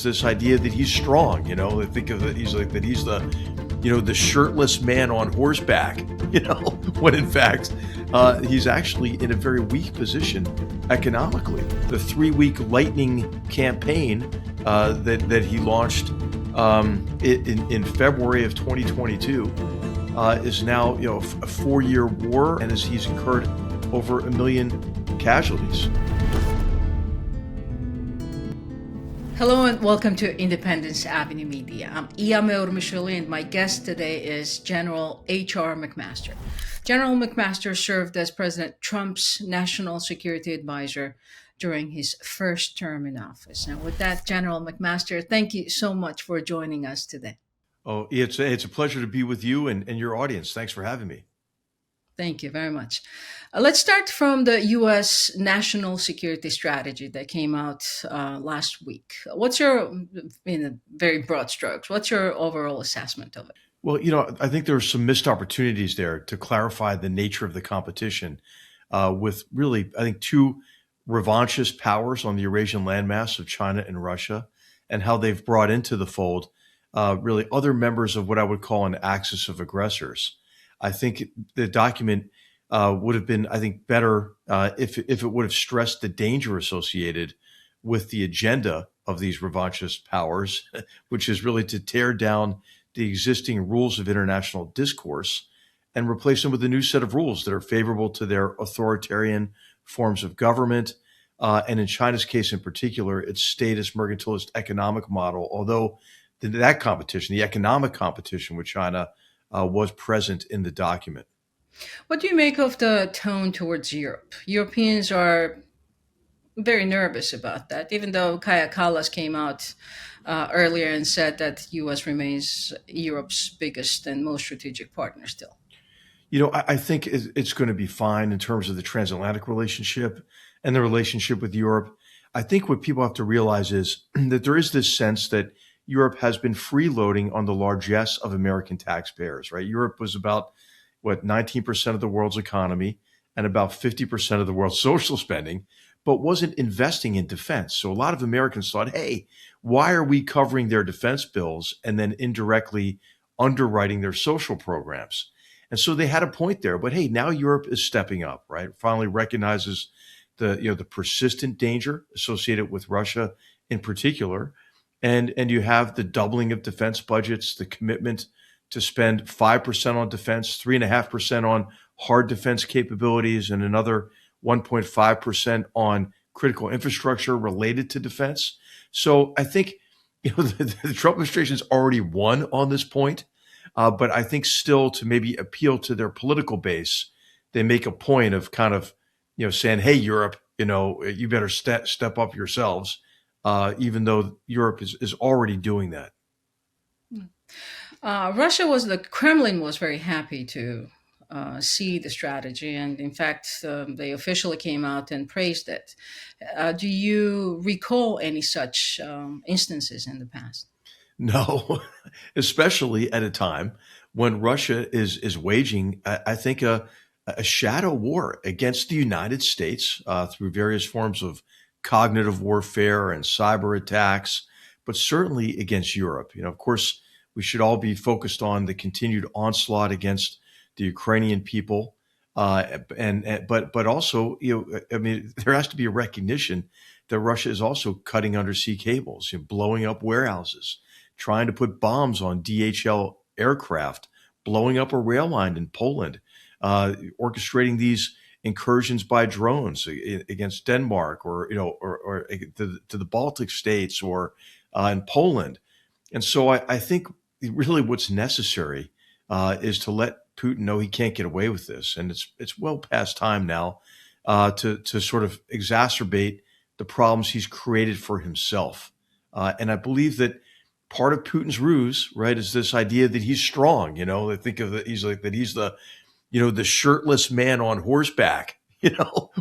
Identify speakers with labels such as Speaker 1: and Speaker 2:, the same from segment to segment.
Speaker 1: this idea that he's strong. They think of it, he's the, the shirtless man on horseback. When in fact he's actually in a very weak position economically. The 3-week lightning campaign that he launched in February of 2022 is now a 4-year war, and he's incurred over 1 million casualties.
Speaker 2: Hello and welcome to Independence Avenue Media. I'm Iyame Ormishuli, and my guest today is General H.R. McMaster. General McMaster served as President Trump's national security advisor during his first term in office. And with that, General McMaster, thank you so much for joining us today.
Speaker 1: Oh, it's a pleasure to be with you and your audience. Thanks for having me.
Speaker 2: Thank you very much. Let's start from the U.S. national security strategy that came out last week. What's your, in very broad strokes, what's your overall assessment of it?
Speaker 1: Well, I think there are some missed opportunities there to clarify the nature of the competition with really, I think, two revanchist powers on the Eurasian landmass of China and Russia, and how they've brought into the fold really other members of what I would call an axis of aggressors. I think the document would have been, I think, better if it would have stressed the danger associated with the agenda of these revanchist powers, which is really to tear down the existing rules of international discourse and replace them with a new set of rules that are favorable to their authoritarian forms of government. And in China's case in particular, its statist mercantilist economic model, although that competition, the economic competition with China, was present in the document.
Speaker 2: What do you make of the tone towards Europe? Europeans are very nervous about that, even though Kaja Kallas came out earlier and said that U.S. remains Europe's biggest and most strategic partner still.
Speaker 1: I think it's going to be fine in terms of the transatlantic relationship and the relationship with Europe. I think what people have to realize is that there is this sense that Europe has been freeloading on the largesse of American taxpayers, right? Europe was about, 19% of the world's economy and about 50% of the world's social spending, but wasn't investing in defense. So a lot of Americans thought, hey, why are we covering their defense bills and then indirectly underwriting their social programs? And so they had a point there. But hey, now Europe is stepping up, right? Finally recognizes the persistent danger associated with Russia in particular. And you have the doubling of defense budgets, the commitment to spend 5% on defense, 3.5% on hard defense capabilities, and another 1.5% on critical infrastructure related to defense. So I think the Trump administration's already won on this point, but I think still to maybe appeal to their political base, they make a point of kind of saying, hey, Europe, you better step up yourselves. Even though Europe is already doing that.
Speaker 2: The Kremlin was very happy to see the strategy. And in fact, they officially came out and praised it. Do you recall any such instances in the past?
Speaker 1: No, especially at a time when Russia is waging, I think, a shadow war against the United States through various forms of cognitive warfare and cyber attacks, but certainly against Europe. Of course, we should all be focused on the continued onslaught against the Ukrainian people, but also, there has to be a recognition that Russia is also cutting undersea cables, blowing up warehouses, trying to put bombs on DHL aircraft, blowing up a rail line in Poland, orchestrating these incursions by drones against Denmark or to the Baltic states or in Poland. And so I think really what's necessary is to let Putin know he can't get away with this. And it's well past time now to sort of exacerbate the problems he's created for himself. And I believe that part of Putin's ruse, right, is this idea that he's strong. They think of it, he's the the shirtless man on horseback,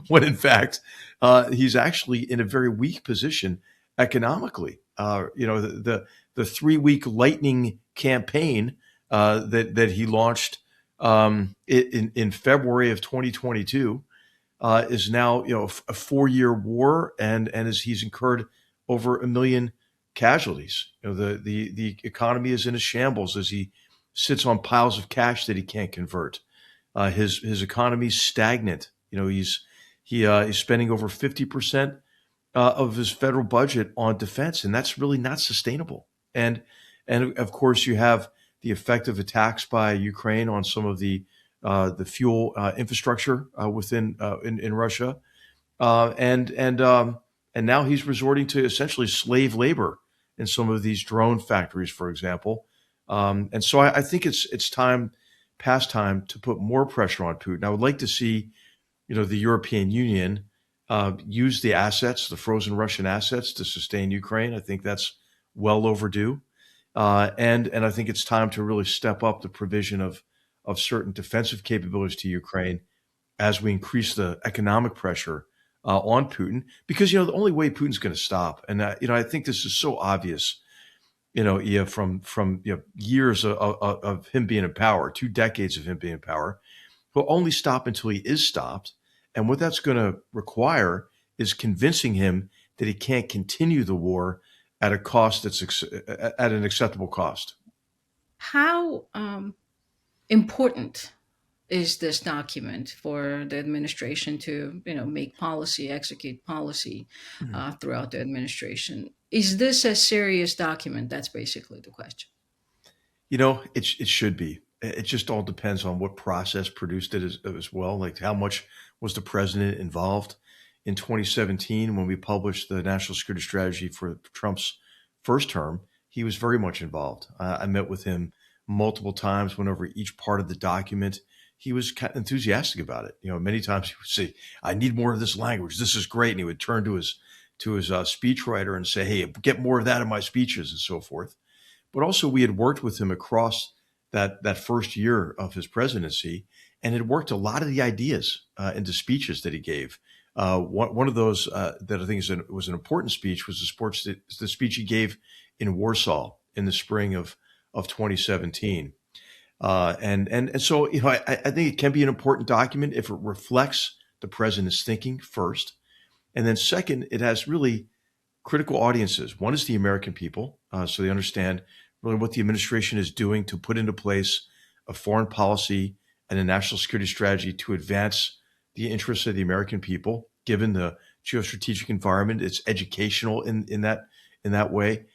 Speaker 1: when in fact he's actually in a very weak position economically. The 3-week lightning campaign that he launched in February of 2022 is now a 4-year war, and as he's incurred over 1 million casualties. The economy is in a shambles as he sits on piles of cash that he can't convert. His economy's stagnant. He's spending over 50% of his federal budget on defense, and that's really not sustainable. And and of course, you have the effect of attacks by Ukraine on some of the fuel infrastructure within in Russia, and now he's resorting to essentially slave labor in some of these drone factories, for example. And so I think it's past time to put more pressure on Putin. I would like to see the European Union use the assets, the frozen Russian assets, to sustain Ukraine. I think that's well overdue, and I think it's time to really step up the provision of certain defensive capabilities to Ukraine as we increase the economic pressure on Putin. Because the only way Putin's going to stop, and I think this is so obvious. Yeah, from years of him being in power, 2 decades of him being in power, he'll only stop until he is stopped. And what that's going to require is convincing him that he can't continue the war at a cost at an acceptable cost.
Speaker 2: How important is this document for the administration to, make policy, execute policy
Speaker 1: Mhm.
Speaker 2: throughout the administration? Is this a serious document? That's basically the question.
Speaker 1: It should be. It just all depends on what process produced it as well. Like how much was the president involved in 2017 when we published the national security strategy for Trump's first term? He was very much involved. I met with him multiple times, went over each part of the document. He was kind of enthusiastic about it. Many times he would say, "I need more of this language. This is great," and he would turn to his speechwriter and say, "Hey, get more of that in my speeches," and so forth. But also, we had worked with him across that first year of his presidency, and had worked a lot of the ideas into speeches that he gave. One of those that I think was an important speech was the speech he gave in Warsaw in the spring of 2017. And so I think it can be an important document if it reflects the president's thinking first, and then second, it has really critical audiences. One is the American people, so they understand really what the administration is doing to put into place a foreign policy and a national security strategy to advance the interests of the American people, given the geostrategic environment. It's educational in that way.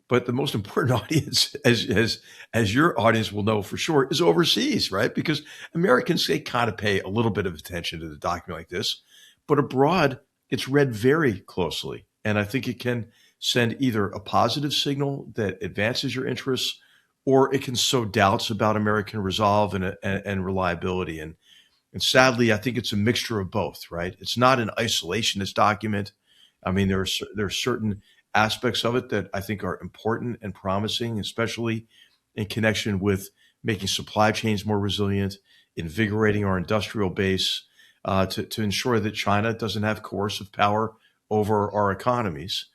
Speaker 1: But the most important audience, as your audience will know for sure, is overseas, right? Because Americans, they kind of pay a little bit of attention to the document like this, but abroad, it's read very closely. And I think it can send either a positive signal that advances your interests, or it can sow doubts about American resolve and reliability. And sadly, I think it's a mixture of both, right? It's not an isolationist document. I mean, there are certain aspects of it that I think are important and promising, especially in connection with making supply chains more resilient, invigorating our industrial base, to ensure that China doesn't have coercive power over our economies.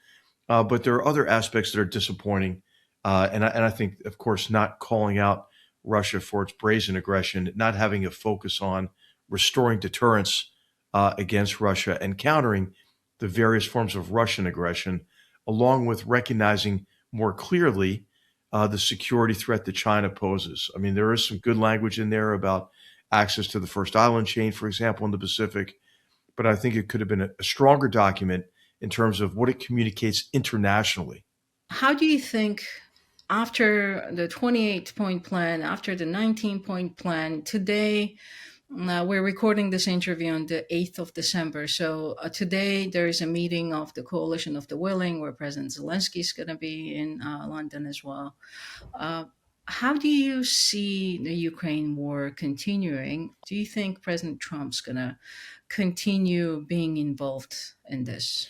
Speaker 1: But there are other aspects that are disappointing, and I think, of course, not calling out Russia for its brazen aggression, not having a focus on restoring deterrence against Russia and countering the various forms of Russian aggression, along with recognizing more clearly the security threat that China poses. I mean, there is some good language in there about access to the first island chain, for example, in the Pacific, but I think it could have been a stronger document in terms of what it communicates internationally.
Speaker 2: How do you think, after the 28-point plan, after the 19-point plan, today, we're recording this interview on the 8th of December. So today there is a meeting of the Coalition of the Willing where President Zelensky is going to be in London as well. Uh, how do you see the Ukraine war continuing? Do you think President Trump's going to continue being involved in this?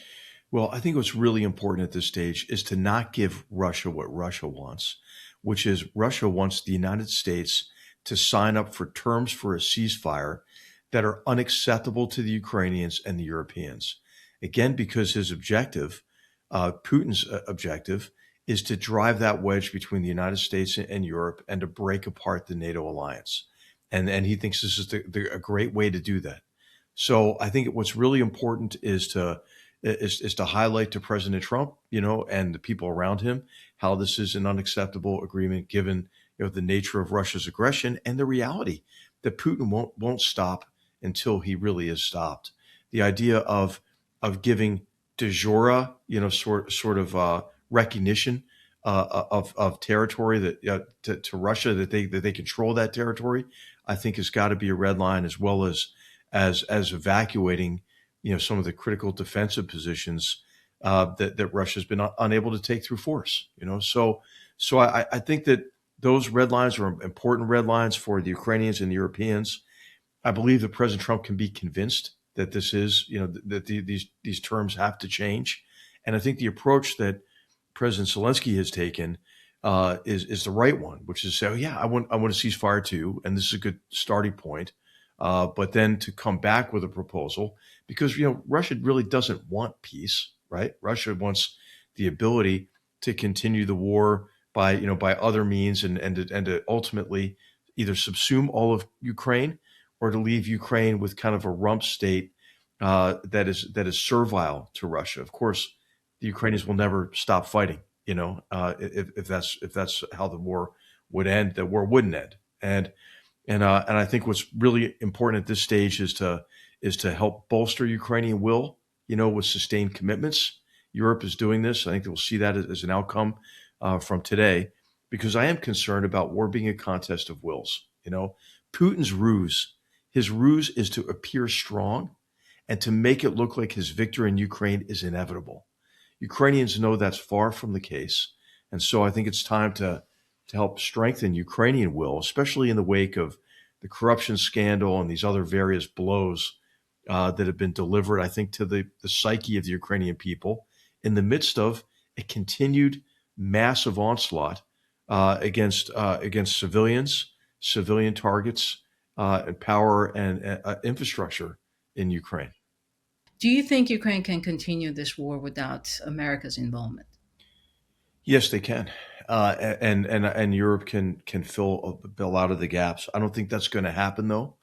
Speaker 1: Well, I think what's really important at this stage is to not give Russia what Russia wants, which is Russia wants the United States to sign up for terms for a ceasefire that are unacceptable to the Ukrainians and the Europeans. Again, because his objective, Putin's objective, is to drive that wedge between the United States and Europe and to break apart the NATO alliance. And he thinks this is a great way to do that. So I think what's really important is is to highlight to President Trump, and the people around him how this is an unacceptable agreement given the nature of Russia's aggression and the reality that Putin won't stop until he really is stopped. The idea of giving de jure, sort of recognition of territory to Russia, that they control that territory, I think has got to be a red line, as well as evacuating some of the critical defensive positions that Russia's been unable to take through force. So I think that those red lines are important red lines for the Ukrainians and the Europeans. I believe that President Trump can be convinced that this is, that these terms have to change. And I think the approach that President Zelensky has taken is the right one, which is to say, oh, yeah, I want a ceasefire too, and this is a good starting point. But then to come back with a proposal, because Russia really doesn't want peace, right? Russia wants the ability to continue the war by other means, and to ultimately either subsume all of Ukraine or to leave Ukraine with kind of a rump state that is servile to Russia. Of course, the Ukrainians will never stop fighting. If that's how the war would end, the war wouldn't end. And I think what's really important at this stage is to help bolster Ukrainian will, with sustained commitments. Europe is doing this. I think we'll see that as an outcome from today, because I am concerned about war being a contest of wills. Putin's ruse, his ruse is to appear strong and to make it look like his victory in Ukraine is inevitable. Ukrainians know that's far from the case. And so I think it's time to help strengthen Ukrainian will, especially in the wake of the corruption scandal and these other various blows that have been delivered, I think, to the psyche of the Ukrainian people in the midst of a continued massive onslaught against civilians, civilian targets, and power and infrastructure in Ukraine.
Speaker 2: Do you think Ukraine can continue this war without America's involvement?
Speaker 1: Yes, they can, and Europe can fill a lot of the gaps. I don't think that's going to happen though,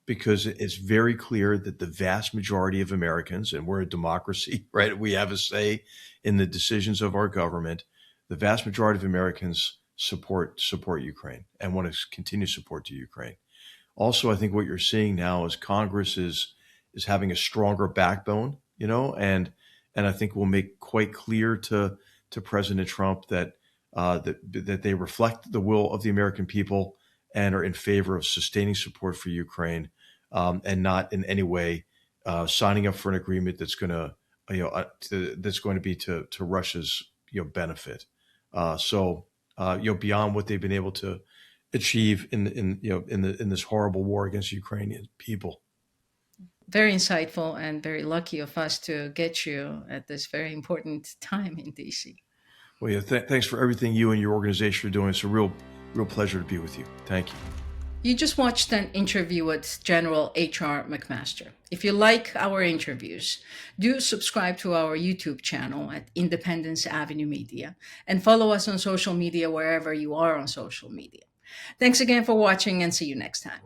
Speaker 1: because it's very clear that the vast majority of Americans, and we're a democracy, right? We have a say in the decisions of our government. The vast majority of Americans support Ukraine and want to continue support to Ukraine. Also, I think what you're seeing now is Congress is having a stronger backbone, and I think will make quite clear to President Trump that that they reflect the will of the American people and are in favor of sustaining support for Ukraine, and not in any way signing up for an agreement that's going to be to Russia's benefit. So beyond what they've been able to achieve in this horrible war against Ukrainian people.
Speaker 2: Very insightful and very lucky of us to get you at this very important time in DC.
Speaker 1: Well, yeah, thanks for everything you and your organization are doing. It's a real pleasure to be with you. Thank you.
Speaker 2: You just watched an interview with General H.R. McMaster. If you like our interviews, do subscribe to our YouTube channel at Independence Avenue Media and follow us on social media wherever you are on social media. Thanks again for watching, and see you next time.